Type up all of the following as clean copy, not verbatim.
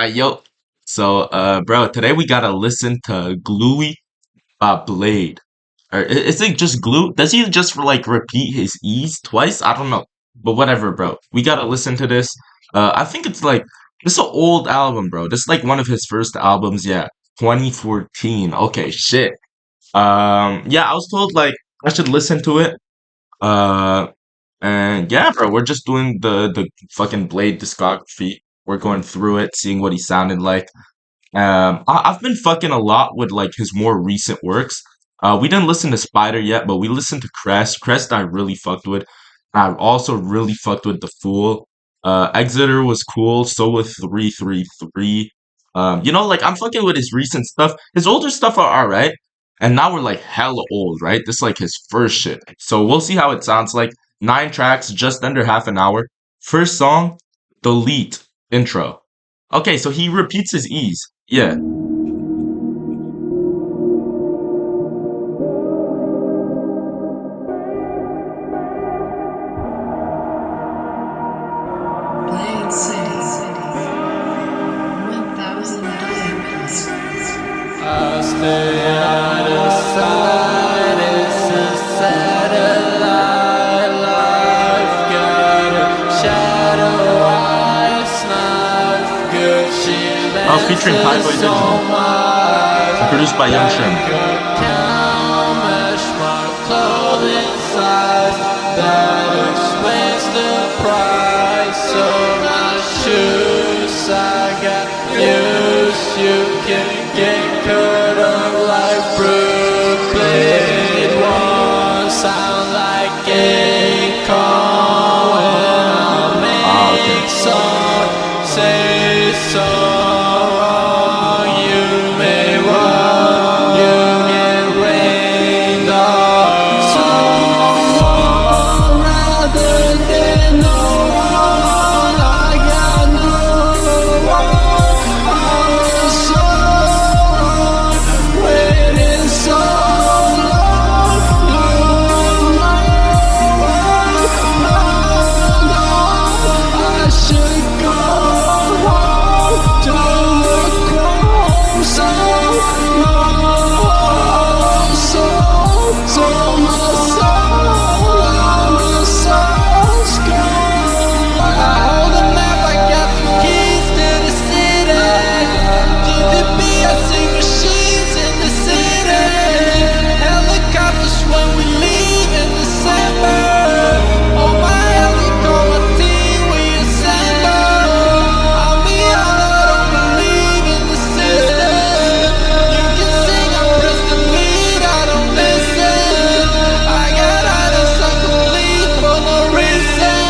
Yo. So, bro, today we gotta listen to Gluey by Blade. Or is it just Glue? Does he just like repeat his E's twice? I don't know. But whatever, bro. We gotta listen to this. I think it's like this is an old album, bro. This is like one of his first albums, yeah. 2014. Okay, shit. Yeah, I was told like I should listen to it. Uh, and yeah, bro, we're just doing the fucking Blade discography. We're going through it, seeing what he sounded like. I've been fucking a lot with like his more recent works. We didn't listen to Spider yet, but we listened to Crest. Crest I really fucked with. I also really fucked with The Fool. Exeter was cool. So was 333. Like I'm fucking with his recent stuff. His older stuff are alright. And now we're like hella old, right? This is like his first shit. So we'll see how it sounds like. 9 tracks, just under half an hour. First song, Delete intro. Okay, so he repeats his E's. Yeah. Blade City, 1,000 I stay out of sight, it's a satellite life. Got a shadow eyes, knife good. She Oh, featuring Playboy lenses Digital. on my And produced by Young like Sherman. a cow mesh, my clothing size. That explains the price of my shoes. I got news, you can get cut up like Brooklyn. It won't sound like a call when I Ah, okay. make some say so wrong. You may run, you get rained on. So rather than no one, I got no one. I was so waiting so long. I should go home to the chrome soul. So my soul's gone. I hold the map, I got the keys to the city. GDP, I see machines in the city. Helicopters when we leave in December. On my alley, call my team, we assemble. I'll be honest, I don't believe in the system. You can sing, I press the lead, I don't listen. I got honest, I'm complete for no reason.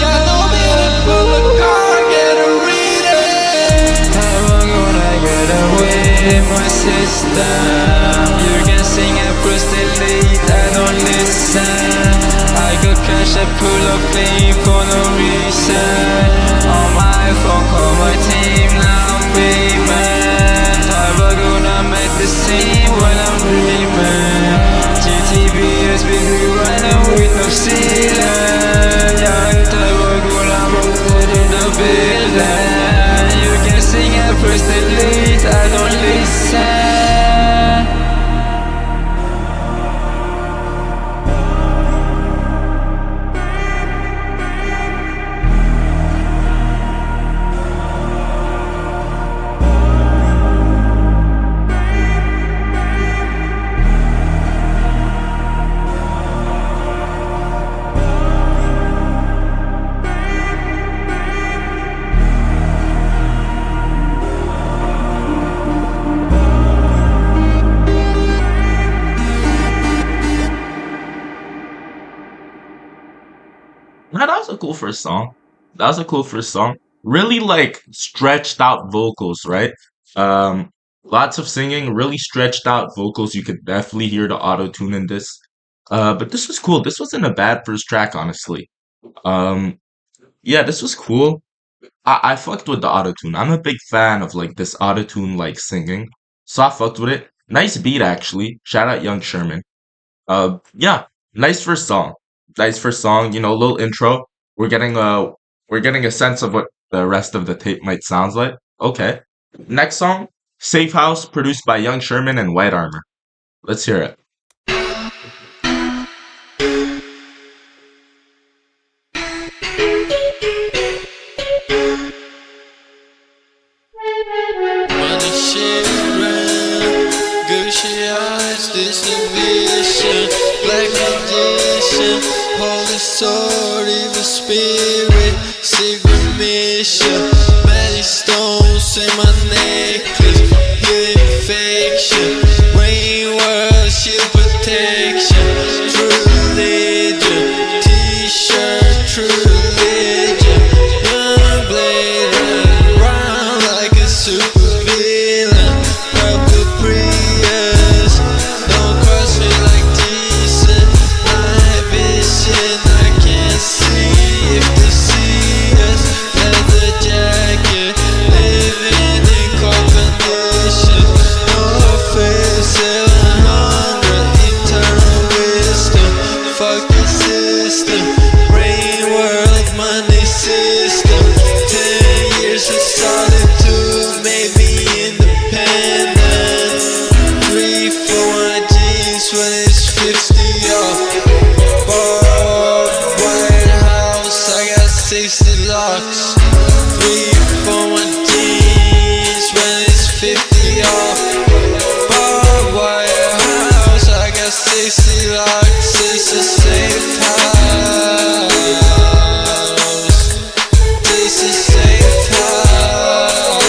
Got no minute, pull a car, get a reading. I'm gonna get away my system. You can sing and press delete, I don't listen. I got cash, I pull up clean for no reason. On my phone, call my team, now I'm beaming. I'm gonna make the scene when I'm dreaming. GTV is big, we running with no ceiling. Young Tyler, gonna roll in the building. You can sing and press delete, I don't listen. Nah, that was a cool first song. That was a cool first song. Really like stretched out vocals, right? Um, Lots of singing, really stretched out vocals. You could definitely hear the auto tune in this. But this was cool. This wasn't a bad first track, honestly. Um, yeah, this was cool. I fucked with the autotune. I'm a big fan of like this autotune like singing. So I fucked with it. Nice beat actually. Shout out Young Sherman. Yeah, nice first song. Nice first song, little intro. We're getting a we're getting a sense of what the rest of the tape might sound like. Okay. Next song, Safehouse, produced by Young Sherman and White Armor. Let's hear it. Money shit round, Gucci eyes, distribution, black magician, holy sword, evil spirit, secret mission, Maddie stones in my necklace, hidden fiction, rain world, shield protection, true religion, t-shirt, true religion, young blade, round like a super villain, purple Prius, don't cross me like decent, night vision, I can't see if they see us, leather jacket, living in cold condition, North Face 700, eternal wisdom, fuck the system, brain world, money system, 10 years of solitude made me independent, 3 for my jeans when it's 50 off, Bob, White House, I got 60 locks, 3 for my jeans when it's 50 off, Bob, White House, I got 60 locks, it's a safe house, it's a safe house,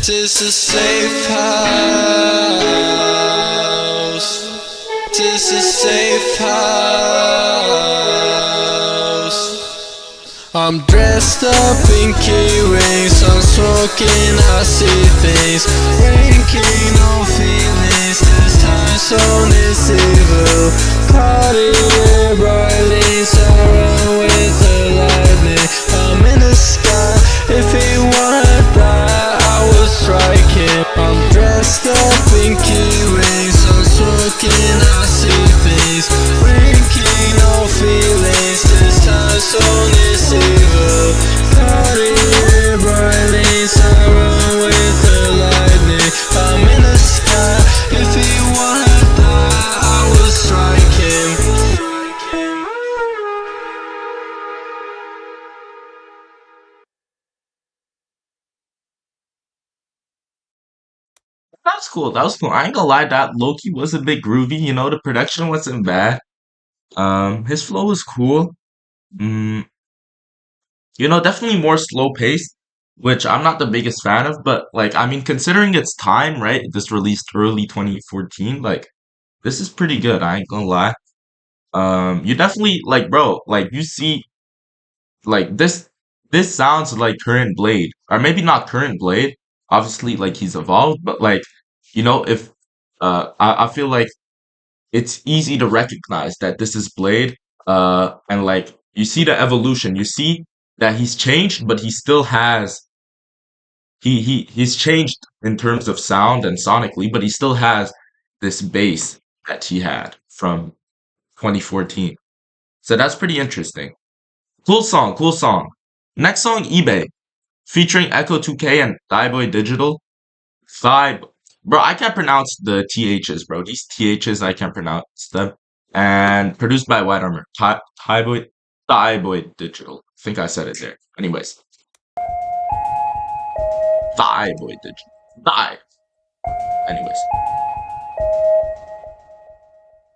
it's a safe house, it's a safe house. I'm dressed up in key rings, I'm smoking, I see things, ranking, no feelings, this time zone is evil, Cartier brightly, surround with the lightning, I'm in the sky, if he wanna die, I will strike him, I'm dressed up in key rings, I'm smoking, I see things, ranking, no feelings, this time zone is evil, Cartier brightly, surround with the lightning, I'm in the sky, if he wanna die, I will strike him. That was cool. That was cool. I ain't gonna lie, that Loki was a bit groovy. You know, the production wasn't bad. His flow was cool. Mm, you know, definitely more slow paced, which I'm not the biggest fan of. But like, I mean, considering its time, right? This released early 2014. Like, this is pretty good. I ain't gonna lie. You definitely like, bro. Like, you see, like this. This sounds like current Blade, or maybe not current Blade. Obviously, like he's evolved, but like, you know, if I feel like it's easy to recognize that this is Blade. And like you see the evolution. You see that he's changed, but he still has he's changed in terms of sound and sonically, but he still has this bass that he had from 2014. So that's pretty interesting. Cool song, cool song. Next song, eBay, featuring Echo 2K and Thighboy Digital. Thigh, bro, I can't pronounce the THs, bro. These THs, I can't pronounce them. And produced by White Armor. Thighboy Digital. I think I said it there. Anyways, Thighboy Digital. Thigh. Anyways.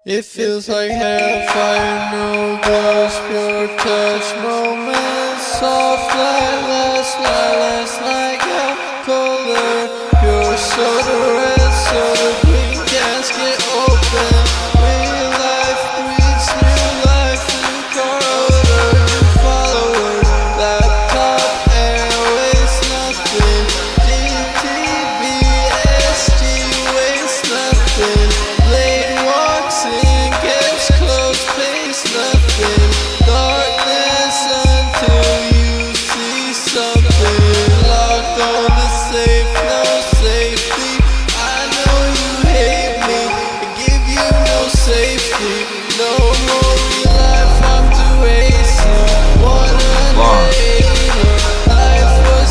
It feels like hellfire, no gloves, pure touch moments, soft like last night got colder, pure soda red, soda green, casket open, real life breathes new life, new car odor, new follower, laptop, airways, nothing, GTBSG waste nothing, Blade walks in, gets close, pays nothing, darkness until you see something, locked on the safe, no safety, I know you hate me, I give you no safety, no more real life, I'm too hasty, 180, life was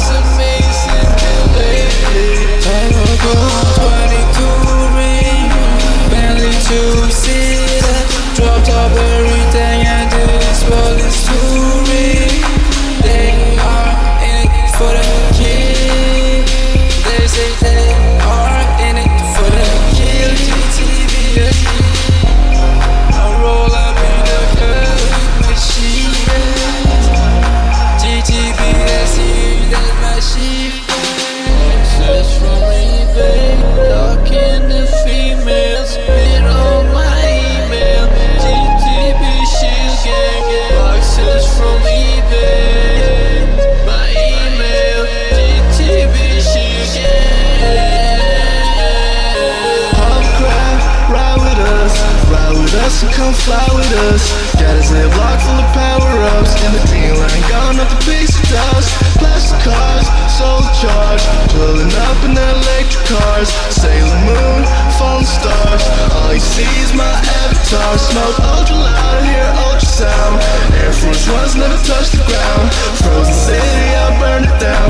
pulling up in their electric cars. Sailor Moon, falling stars. All you see is my avatar. Smoke ultra loud, hear ultrasound. Air Force Ones never touch the ground. Frozen city, I'll burn it down.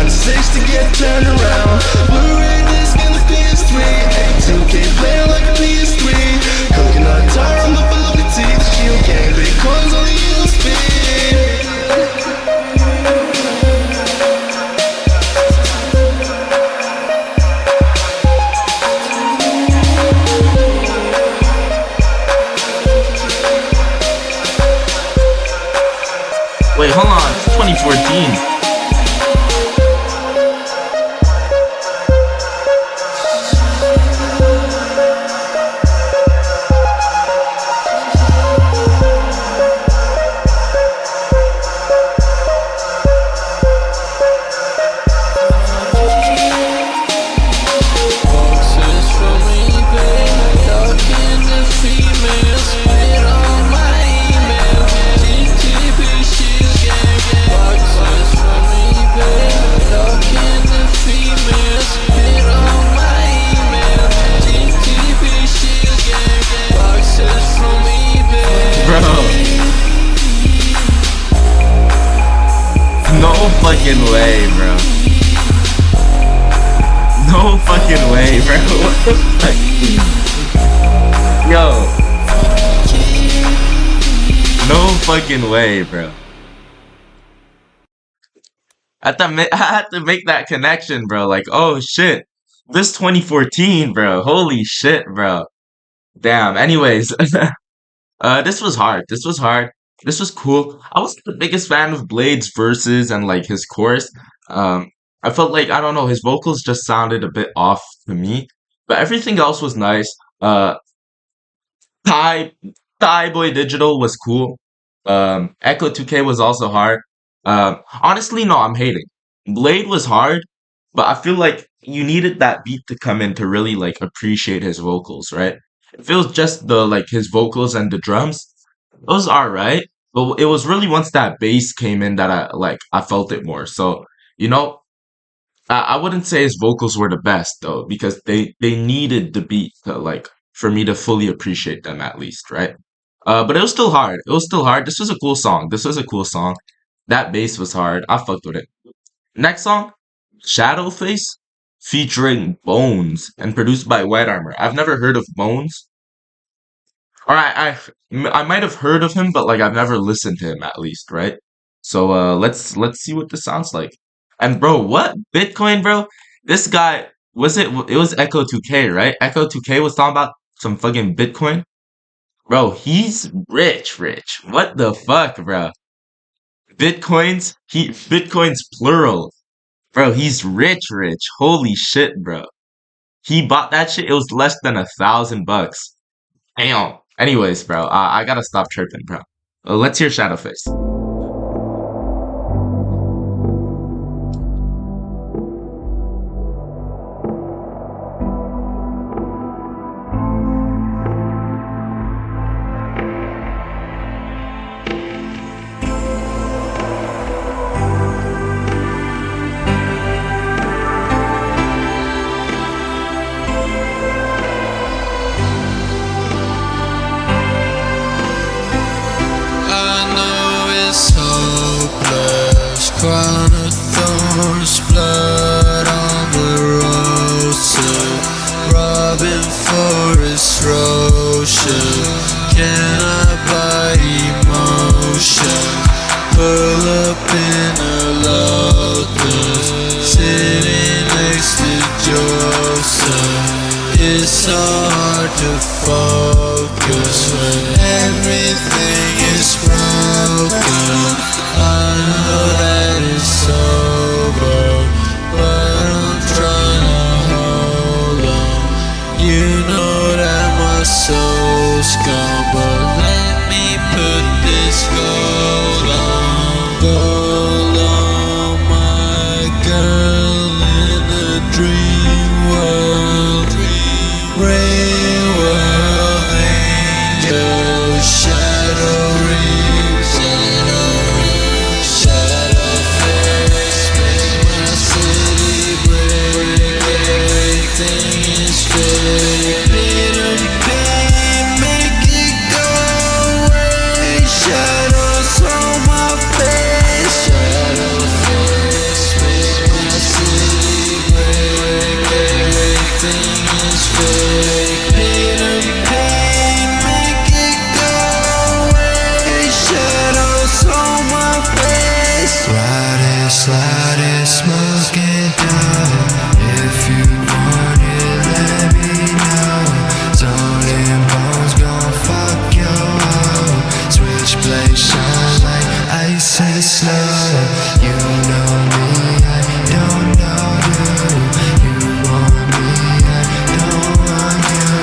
360 get turned around. Blu-ray disc in the PS3. 82K playing like a PS3. Coconut tar on the BLADEE. The shield gang, Bitcoins on the USB. Wait, hold on. It's 2014. Boxes from eBay, talking to females, hit on my email. GTB shield gang. Boxes from eBay, talking to females, hit on my email. GTB shield gang. Boxes from eBay. Bro. No fucking way, bro. No fucking way, bro. What the fuck? Yo. No fucking way, bro. I had to make that connection, bro. Like, oh shit. This 2014, bro. Holy shit, bro. Damn. Anyways, this was hard. This was hard. This was cool. I wasn't the biggest fan of Blade's verses and like his chorus. I felt like I don't know, his vocals just sounded a bit off to me, but everything else was nice. Thai Thai Boy Digital was cool. Echo 2K was also hard. Honestly, no, I'm hating. Blade was hard, but I feel like you needed that beat to come in to really like appreciate his vocals, right? If it was just the like his vocals and the drums, those are right. But it was really once that bass came in that I felt it more. So, you know, I wouldn't say his vocals were the best though, because they needed the beat to like for me to fully appreciate them at least, right? But it was still hard. It was still hard. This was a cool song. This was a cool song. That bass was hard. I fucked with it. Next song, Shadowface, featuring Bones and produced by White Armor. I've never heard of Bones. Or I might have heard of him, but like I've never listened to him at least, right? So let's see what this sounds like. And bro, what Bitcoin, bro? This guy was it? It was Echo 2K, right? Echo 2K was talking about some fucking Bitcoin, bro. He's rich, rich. What the fuck, bro? Bitcoin's plural, bro. He's rich, rich. Holy shit, bro. He bought that shit. It was less than $1,000. Damn. Anyways, bro, I gotta stop chirping, bro. Let's hear Shadowface. Crown of thorns, blood on the roses, robbing for his roshan. Can I buy emotion? Pull up in a Lotus, sitting next to Joseph. It's so hard to focus when everything is broken. I know that it's over, but I'm trying to hold on. You know that my soul's gone, but let me put this gold on. Gold on, my girl in a dream world. Real world angel, shadow started smoking dope. If you want it, let me know. Zone and bones gon' fuck you up. Switchblade shine like ice in the snow. You know me, I don't know you. You want me, I don't want you.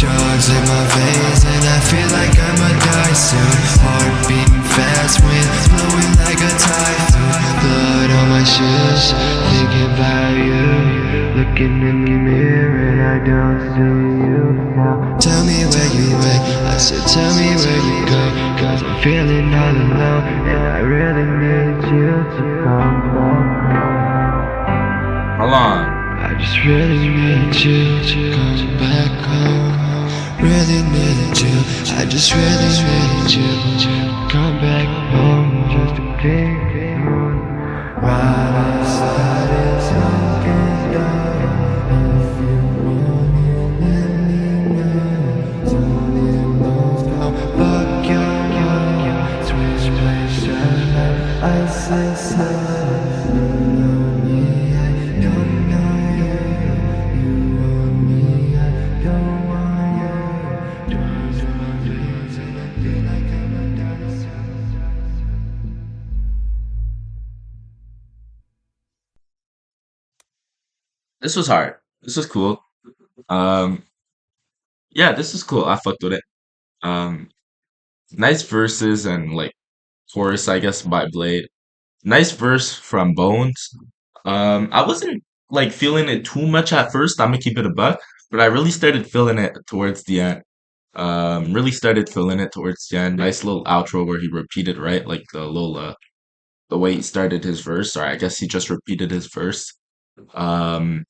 Drugs in my veins and I feel like I'ma die soon. Heart beating fast, wind blowing like a typhoon. Blood on my shoes, thinking about you. Looking in the mirror and I don't see you now. Tell me where you went, I said tell me where you go. Cause I'm feeling all alone and I really need you to come back. Hold on. I just really need you to come back home. Really need you, I just really need you to come back home. Just to take it on. Right outside is smoking down. If you want it, let me know. Turning those down, fuck you. Switchblade shine like ice and snow. You know me, I don't know you. You want me, I don't want you. Drugs in my veins and I feel like I'm a dinosaur. This was hard. This was cool. Um, yeah, this is cool. I fucked with it. Um, nice verses and like chorus, I guess, by Blade. Nice verse from Bones. I wasn't like feeling it too much at first. I'm gonna keep it a buck, but I really started feeling it towards the end. Really started feeling it towards the end. Nice little outro where he repeated, right? Like the little the way he started his verse, or I guess he just repeated his verse. Um,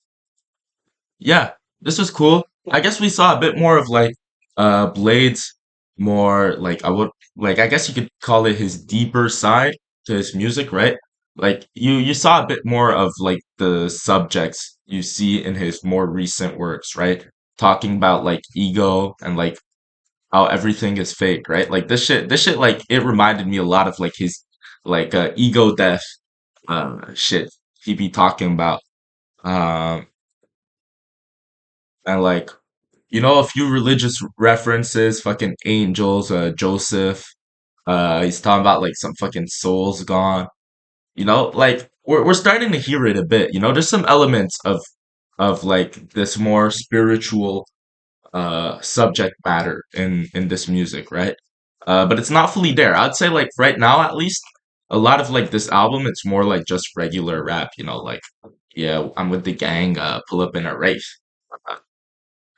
yeah, this was cool. I guess we saw a bit more of like Blade's more like I would like I guess you could call it his deeper side to his music, right? Like you saw a bit more of like the subjects you see in his more recent works, right? Talking about like ego and like how everything is fake, right? Like this shit like it reminded me a lot of like his like ego death shit he be talking about. Um and like a few religious references, fucking angels, Joseph. He's talking about like some fucking souls gone. Like we're starting to hear it a bit. There's some elements of like this more spiritual subject matter in this music, right? But it's not fully there. I'd say like right now at least, a lot of like this album, it's more like just regular rap. Like yeah, I'm with the gang, pull up in a race.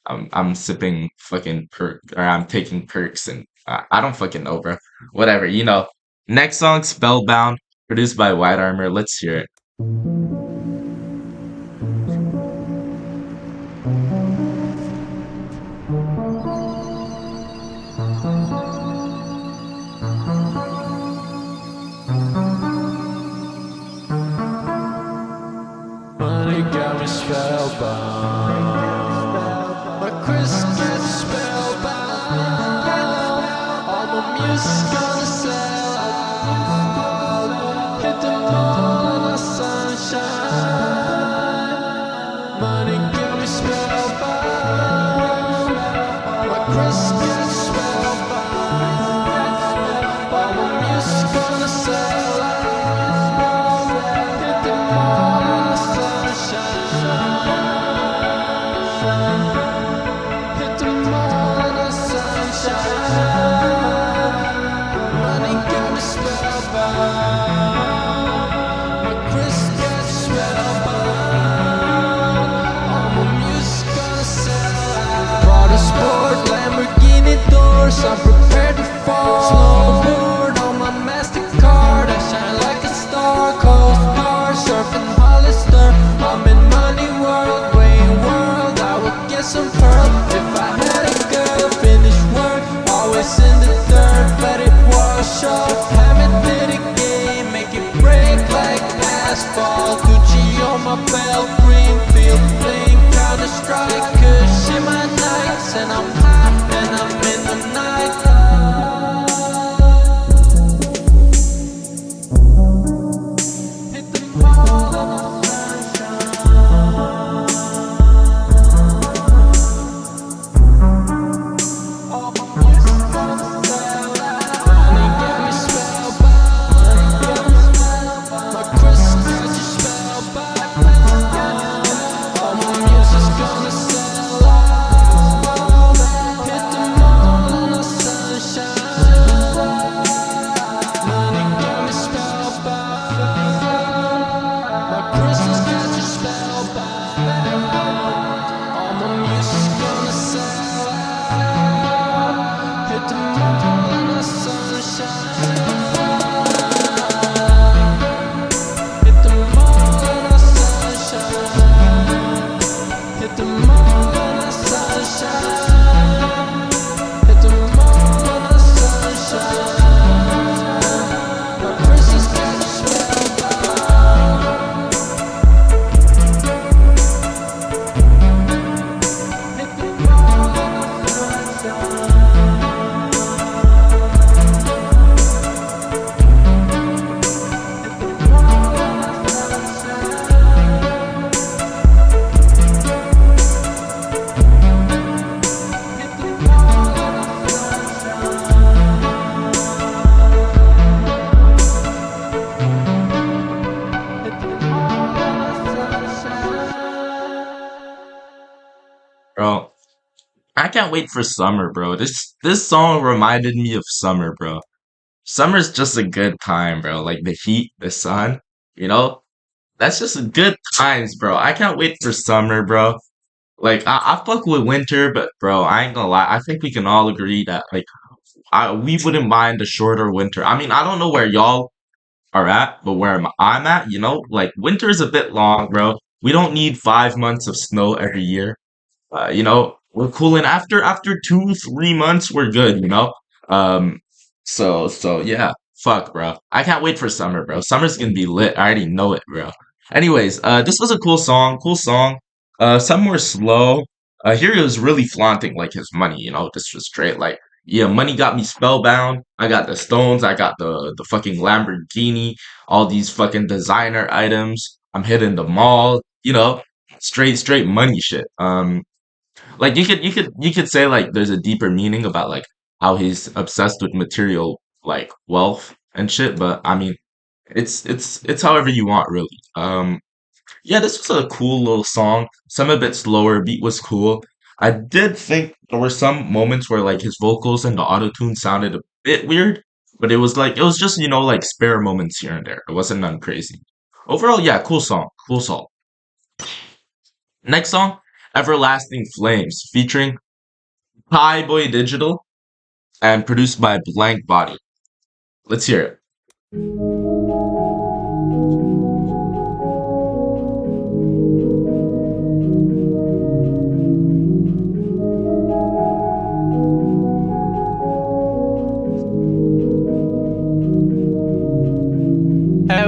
I'm sipping fucking perk or I'm taking perks and I don't fucking know, bro. Whatever. Next song, Spellbound, produced by White Armor. Let's hear it. Money got me spellbound. My Chris gets spellbound. All my music's gonna sell out. Hit the mall in the sunshine. Money got me spellbound. My Chris gets spellbound. All my music's gonna sell out. Hit the mall in the sunshine. Hit the mall in the sunshine. Money got me spellbound. My Chris gets spellbound. All my music gonna sell out. Prada Sport, Lamborghini doors, I'm prepared to fall. Snowboard on my MasterCard, I shine like a star. Coast Guard, surfing can't wait for summer, bro. This song reminded me of summer, bro. Summer's just a good time, bro. Like the heat, the sun, you know? That's just good times, bro. I can't wait for summer, bro. Like I fuck with winter, but bro, I ain't gonna lie. I think we can all agree that like we wouldn't mind a shorter winter. I mean, I don't know where y'all are at, but where I'm at, like winter is a bit long, bro. We don't need 5 months of snow every year. We're cooling after 2, 3 months, we're good, Um, so yeah, fuck, bro. I can't wait for summer, bro. Summer's gonna be lit. I already know it, bro. Anyways, this was a cool song, cool song. Some more slow. Here he was really flaunting like his money, this was straight like, yeah, money got me spellbound. I got the stones, I got the fucking Lamborghini, all these fucking designer items. I'm hitting the mall, straight money shit. Like you could say like there's a deeper meaning about like how he's obsessed with material like wealth and shit, but I mean it's however you want really. Yeah, this was a cool little song. Some a bit slower, beat was cool. I did think there were some moments where like his vocals and the auto tune sounded a bit weird, but it was just like spare moments here and there. It wasn't none crazy. Overall, yeah, cool song, cool song. Next song, Everlasting Flames, featuring Pie Boy Digital and produced by Blank Body. Let's hear it.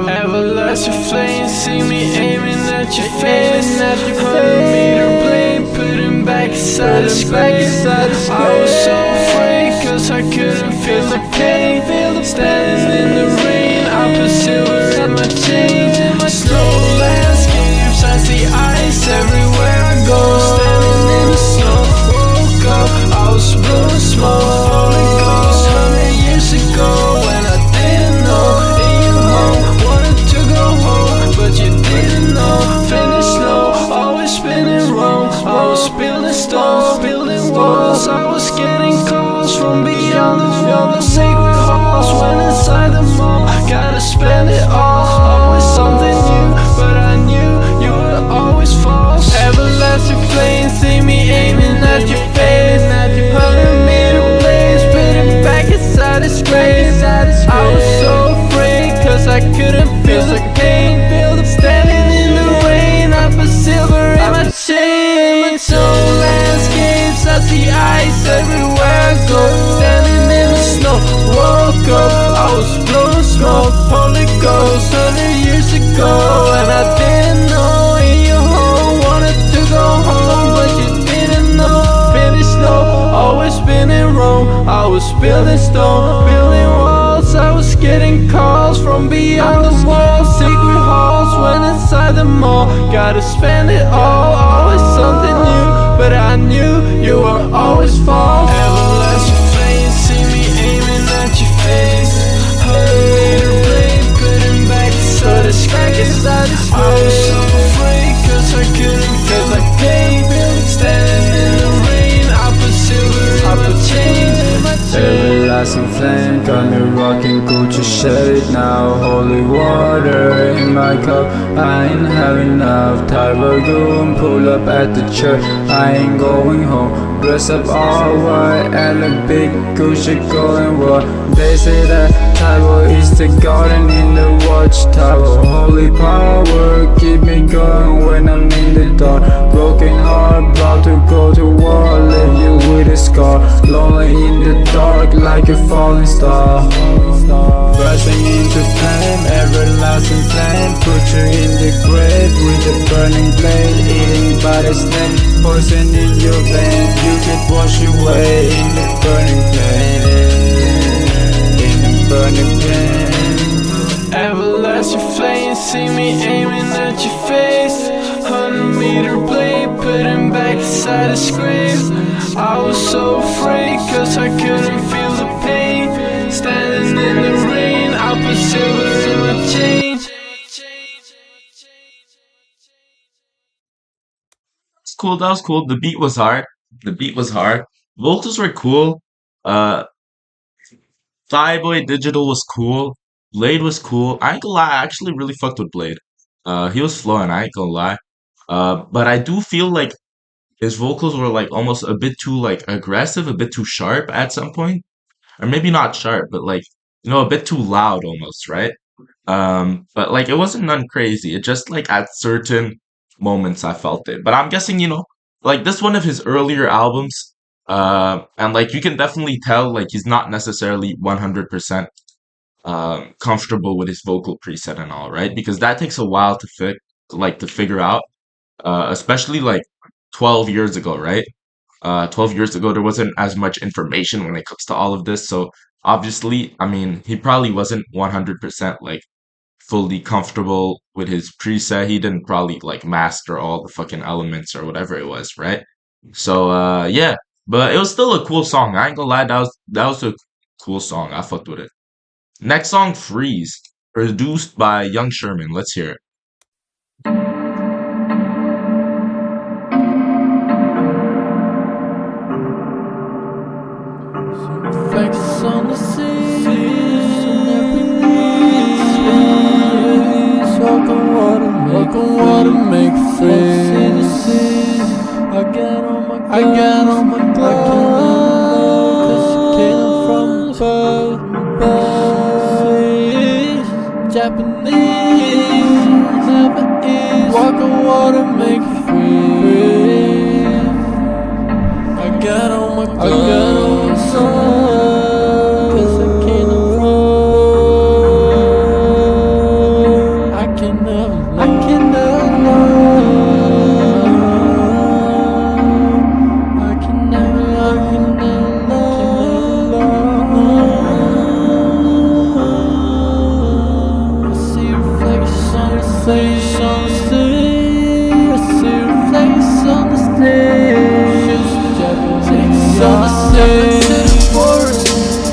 Everlasting flame, see me aiming at your face. 100-meter blade, putting back inside the space. I was so afraid, cause I couldn't feel the pain. Standing in the rain, I put silver in my chain. Snow landscapes, I see ice everywhere I go. Standing in the snow, woke up, I was blowing smoke. Holy Ghost, 100 years ago, when I didn't know. In your home, wanted to go home, but you didn't know. Finished snow, always spinning wrong. I was building stones, building walls. I was getting calls from beyond the sacred halls. Went inside the mall, gotta spend it all. Always something new, but I knew you were always false. Everlasting flames, see me aiming at your face. 100-meter blades, spitting back inside its grace. I was so afraid, cause I couldn't feel the pain. Standing in the rain, I put silver in my chain. So landscapes, I see ice everywhere I go. Standing in the snow, woke up, I was blowing smoke. Holy Ghost, 100 years ago, and I didn't know. In your home, wanted to go home, but you didn't know. Finished snow, always been in Rome. I was building stone, building walls. I was getting calls from beyond the walls. Secret halls, went inside the mall. Gotta spend it all, always something new, but I knew you were always false. Everlasting flame, see me aiming at your face. 100-meter blade, putting back so the crack inside the space. I was so afraid, cause I couldn't feel the pain. Standing in the rain, I put silver in my chain. Everlasting flame, got me rocking Gucci shade now. Holy water in my cup, I ain't have enough. Tiber goon, pull up at the church, I ain't going home. Dress up all white and a big Gucci going what? They say that Tiber is the garden in the watchtower. Holy power, keep me going when I'm in the dark. Broken heart, about to go to war, leave you with a scar. Lonely in the dark like a falling star. Bursting into flame, everlasting flame. Put you in the grave with a burning blade. Eating by the snake, poison in your vein. You can wash away in the burning flame. In the burning flame. Everlasting flame, see me aiming at your face. 100-meter blade, putting back inside its grave. I was so afraid, cause I couldn't feel the pain. Standing in the rain, I put silver in my chain. It's cool, that was cool. The beat was hard. The beat was hard. vocals were cool. Uh, Boy Digital was cool. Blade was cool. I ain't gonna lie, I actually really fucked with Blade. He was flowing, I ain't gonna lie. But I do feel like his vocals were like almost a bit too like aggressive, a bit too sharp at some point. Or maybe not sharp, but like, a bit too loud almost, right? But like it wasn't none crazy. It just like at certain moments I felt it. But I'm guessing, like this one of his earlier albums. And like you can definitely tell like he's not necessarily 100% comfortable with his vocal preset and all, right? Because that takes a while to figure out, especially like 12 years ago, right? 12 years ago, there wasn't as much information when it comes to all of this. So obviously, I mean, he probably wasn't 100% like fully comfortable with his preset. He didn't probably like master all the fucking elements or whatever it was, right? So, yeah, but it was still a cool song. I ain't gonna lie, that was a cool song. I fucked with it. Next song, Freeze, produced by Young Sherman. Let's hear it. Flex on the sea, breeze. Walk on water, make freeze. I got on my gloves, cause you came from above. Japanese, never ease. Walk on water, make freeze. I got on my gloves, cause I came from. I can never love. I can never love. I see reflections on the face on the sea. I see reflections on the stage. On the sea, to the forest,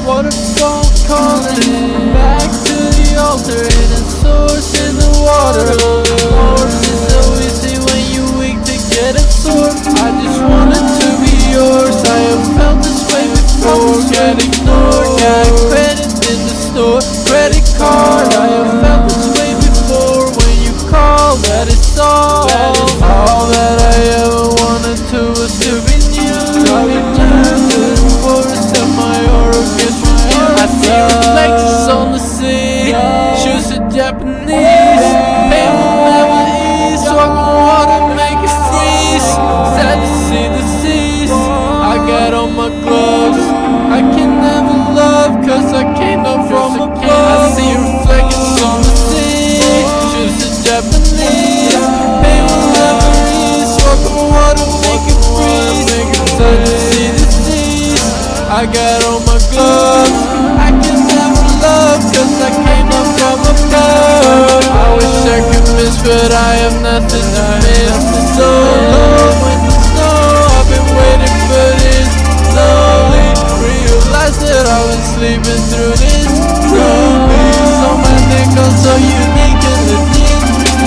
waterfall calling. Back to the altar, hidden source in the water. Force is so easy when you weak to get absorbed. I just wanted to be yours. I have felt this way before. Get ignored, got credit in the store. Credit card, I have felt this way before. When you call, that is all. That is all that I ever wanted to was to be new. I return to the forest of my aura gets renewed. I see reflections on the sea. Choose a Japanese. Pain will never ease. Walk on water, make it freeze. Sad to see the seas. I got on my gloves. I can never love, cause I came down from above. I see reflections on the sea. Choose a Japanese. Pain will never ease. Walk on water, make it freeze. Sad to see the seas. I got on my gloves. I can never love, cause I came up from above. I wish I could miss, but I have nothing to miss. So low in the snow, I've been waiting for this. Slowly realized that I've been sleeping through this. Rubies on my neck, I'm so unique and legit.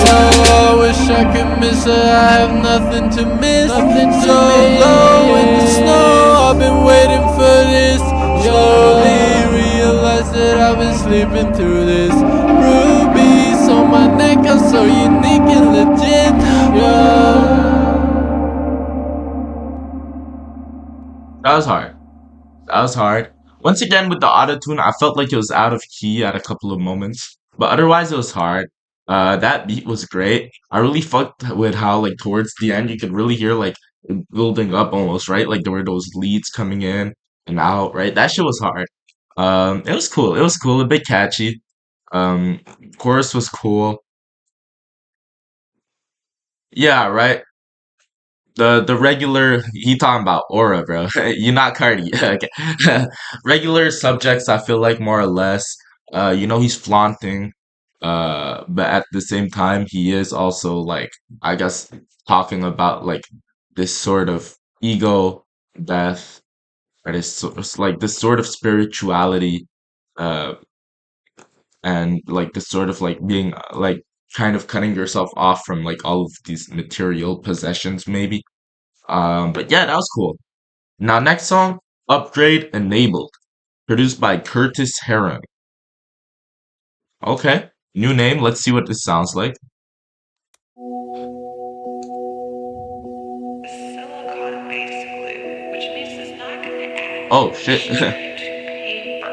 Yo, I wish I could miss her, I have nothing to miss. So low in the snow, I've been waiting for this. Slowly realize that I've been sleeping through this. Rubies on my neck, I'm so unique and legit. Yeah. That was hard. That was hard. Once again, with the autotune, I felt like it was out of key at a couple of moments, but otherwise it was hard. That beat was great. I really fucked with how like towards the end you could really hear like it building up almost, right? Like there were those leads coming in and out, right? That shit was hard. It was cool. It was cool. A bit catchy. Um, Chorus was cool. Yeah, right. The regular he talking about aura, bro. You not Cardi. Okay. Regular subjects, I feel like more or less. He's flaunting. But at the same time, he is also like, I guess, talking about like this sort of ego death, or it's like this sort of spirituality, uh, and like this sort of like being like kind of cutting yourself off from like all of these material possessions, maybe. But yeah, that was cool. Now, next song, Upgrade Enabled, produced by Curtis Heron. Okay, new name. Let's see what this sounds like. Silicon-based glue, which means it's not going to add Oh shit. to paper.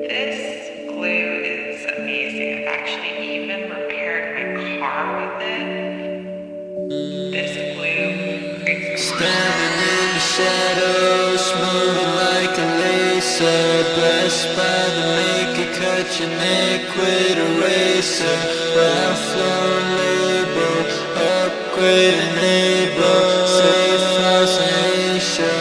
This glue is amazing. I've actually even repaired my car with it. This glue creates Standing in the shadows, moving like a laser. Blessed by the maker, cut your neck with a razor. Ralph Lauren label, upgrade enable. Safehouse Asia.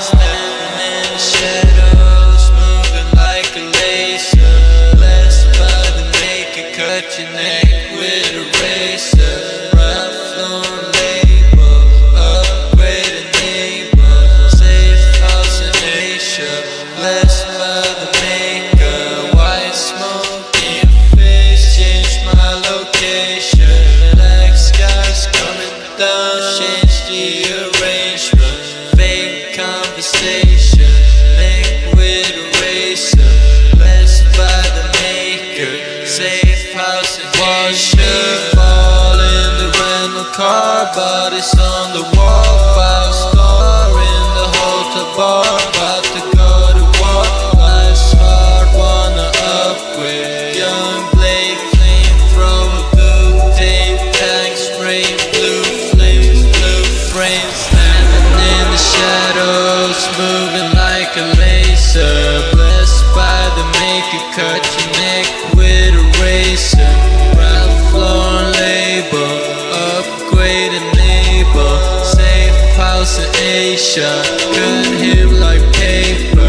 Standing in the shadows, moving like a laser. Blessed by the maker, cut your neck with a razor. Ralph Lauren label, upgrade enable. Safehouse in Asia, blessed by the maker. White smoke in your face, change my location. Black skies coming down, change the arrangement. Fake conversation, link with eraser. Blessed by the maker, safe house in Asia. Fall in the rental car, bodies on the wall. 5-star in the hotel bar, about to go to war. Life's hard, wanna upgrade. Young Blake, flamethrower, blue tape, tag spray, blue flames, blue frames. Standing in the shadows, moving like a laser. Blessed by the maker, cut your neck with a razor. Ralph Lauren label, upgrade enable. Safe house in Asia, cut him like paper.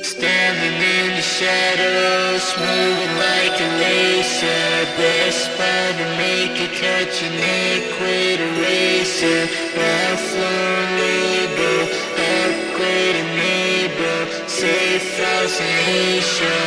Standing in the shadows, moving like a laser. Blessed by the maker, cut your neck with a razor. Ralph Lauren label, upgrade enable. Safe house in Asia.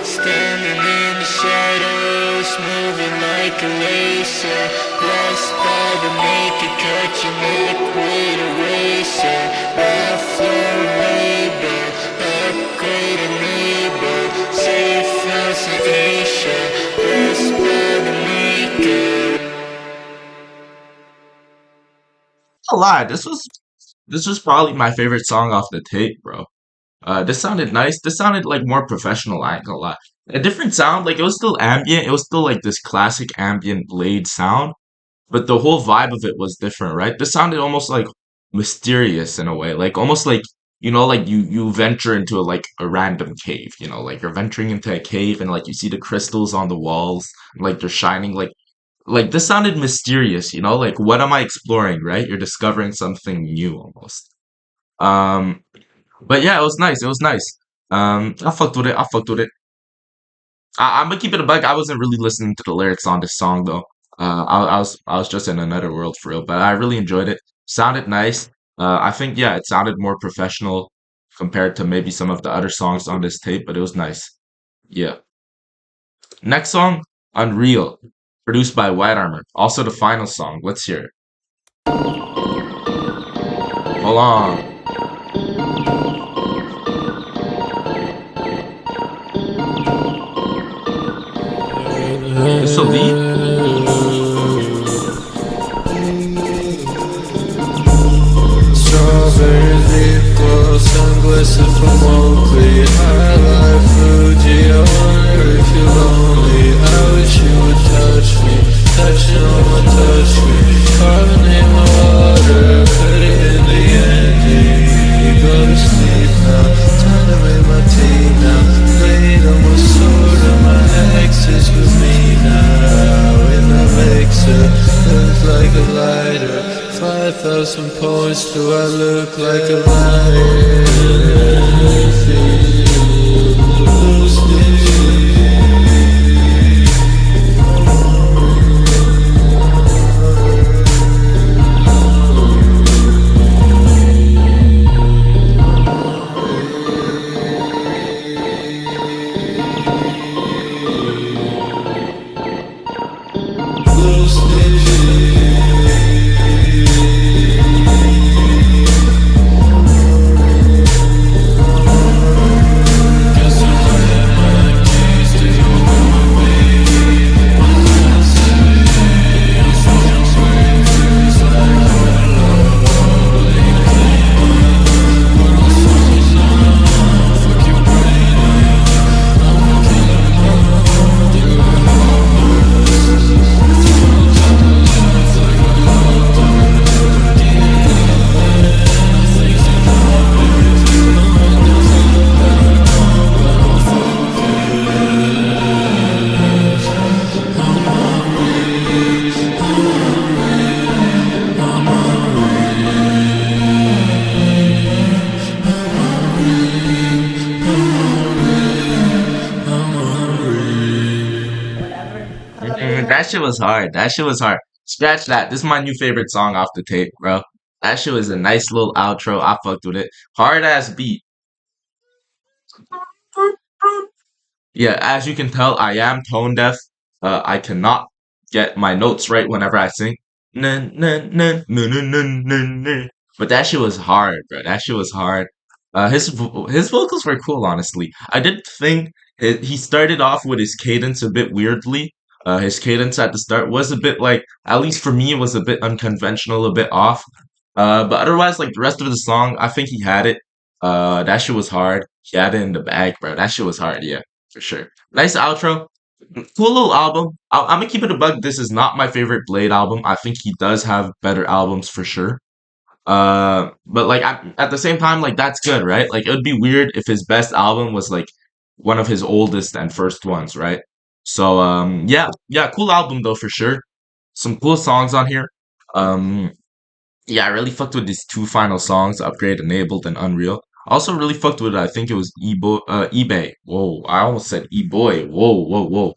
Standing in the shadows, moving like a laser. Blessed by the maker, cut your neck with a razor. Ralph Lauren label, upgrade enable. Safe house in Asia, blessed by the maker. A lie. This was probably my favorite song off the tape, bro. This sounded nice. This sounded like more professional. I ain't gonna lie. A different sound. Like it was still ambient. It was still like this classic ambient Blade sound, but the whole vibe of it was different, right? This sounded almost like mysterious in a way, like almost like like you venture into a random cave. Like you're venturing into a cave and like you see the crystals on the walls, like they're shining. Like this sounded mysterious. Like what am I exploring, right? You're discovering something new almost. Um, but yeah, it was nice. It was nice. I fucked with it. I fucked with it. I'm gonna keep it a bug. I wasn't really listening to the lyrics on this song though. I was just in another world for real, but I really enjoyed it. Sounded nice. I think yeah, it sounded more professional compared to maybe some of the other songs on this tape, but it was nice. Yeah. Next song, Unreal, produced by White Armor. Also the final song. Let's hear it. Hold on. This a lead? Strawberries, lip gloss, sunglasses from Oakley. High life, Fuji, I wonder if you're lonely. I wish you would touch me, touching on my touch me. Carving in my water, put it in the ending. You go to sleep now, time to make my tea now. Blade on my sword and my axe is with me now. In the mixer, looks like a lighter. 5,000 points, do I look like a liar? that shit was hard. That shit was hard. Scratch that. This is my new favorite song off the tape, bro. That shit was a nice little outro. I fucked with it. Hard ass beat. Yeah, as you can tell, I am tone deaf. I cannot get my notes right whenever I sing. Nun, nun, nun, nun, nun, nun, nun, nun. But that shit was hard, bro. That shit was hard. His vocals were cool, honestly. I did think he started off with his cadence a bit weirdly. His cadence at the start was a bit like, at least for me, it was a bit unconventional, a bit off. But otherwise, like the rest of the song, I think he had it. That shit was hard. He had it in the bag, bro. That shit was hard, yeah, for sure. Nice outro. Cool little album. I'm gonna keep it a bug. This is not my favorite Blade album. I think he does have better albums for sure. But like at the same time, like that's good, right? Like it would be weird if his best album was like one of his oldest and first ones, right? So yeah, yeah, cool album though for sure. Some cool songs on here. Um, yeah, I really fucked with these two final songs, Upgrade Enabled and Unreal. Also really fucked with I think it was eBay. Whoa, I almost said eBoy. Whoa, whoa, whoa.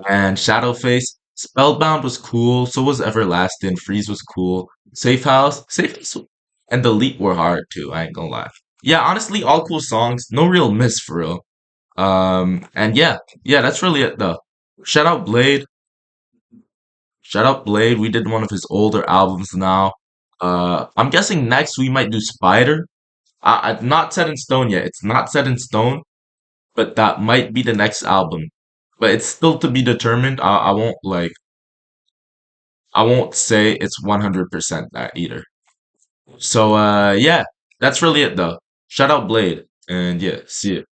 And Shadowface. Spellbound was cool. So was Everlasting. Freeze was cool. Safehouse and Delete were hard too. I ain't gonna lie. Yeah, honestly, all cool songs. No real miss for real. And yeah, yeah, that's really it though. Shout out Blade. Shout out Blade. We did one of his older albums now. I'm guessing next we might do Spider. Not set in stone yet. It's not set in stone, but that might be the next album. But it's still to be determined. I won't say it's 100% that either. So yeah, that's really it though. Shout out Blade, and yeah, see ya.